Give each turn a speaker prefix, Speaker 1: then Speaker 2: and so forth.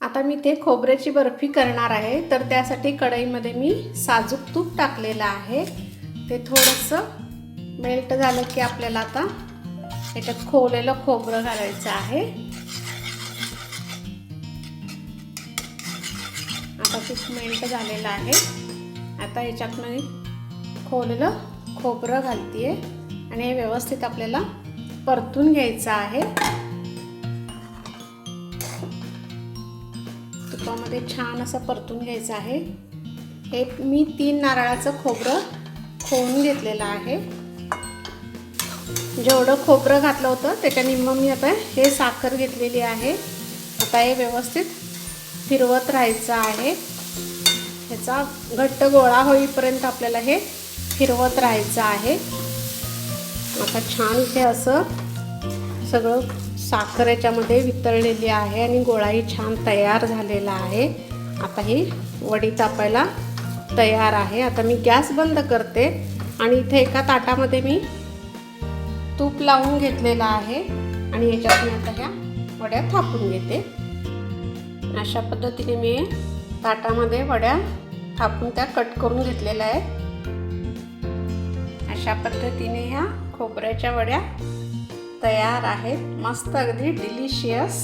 Speaker 1: आता मी ते खोबऱ्याची बर्फी करणार आहे, तर त्यासाठी कढईमध्ये मी साजूक तूप टाकलेलं आहे. ते थोडंसं मेल्ट झालं की आपल्याला आता याच्यात खोवलेलं खोबरं घालायचं आहे. आता तूप मेल्ट झालेलं आहे. आता याच्यात मी खोवलेलं खोबरं घालते आणि हे व्यवस्थित आपल्याला परतून घ्यायचं आहे. तुपामध्ये छान असं परतून घ्यायचं आहे. हे मी 3 नारळाचं खोबरं खोवून घेतलेलं आहे. जेवढं खोबरं घातलं होतं त्याच्या निम्म मी आता हे साखर घेतलेली आहे. आता हे व्यवस्थित फिरवत राहायचं आहे. ह्याचा घट्ट गोळा होईपर्यंत आपल्याला हे फिरवत राहायचं आहे. आता छान इथे असं सगळं साखर याच्यामध्ये वितळलेली आहे आणि गोळाही छान तयार झालेला आहे. आता ही वडी तापायला तयार आहे. आता मी गॅस बंद करते आणि इथे एका ताटामध्ये मी तूप लावून घेतलेलं आहे आणि याच्यात मी आता ह्या वड्या थापून घेते. अशा पद्धतीने मी ताटामध्ये वड्या थापून त्या कट करून घेतलेल्या आहे. अशा पद्धतीने ह्या खोबऱ्याच्या वड्या तयार आहेत. मस्त अगदी डिलिशियस.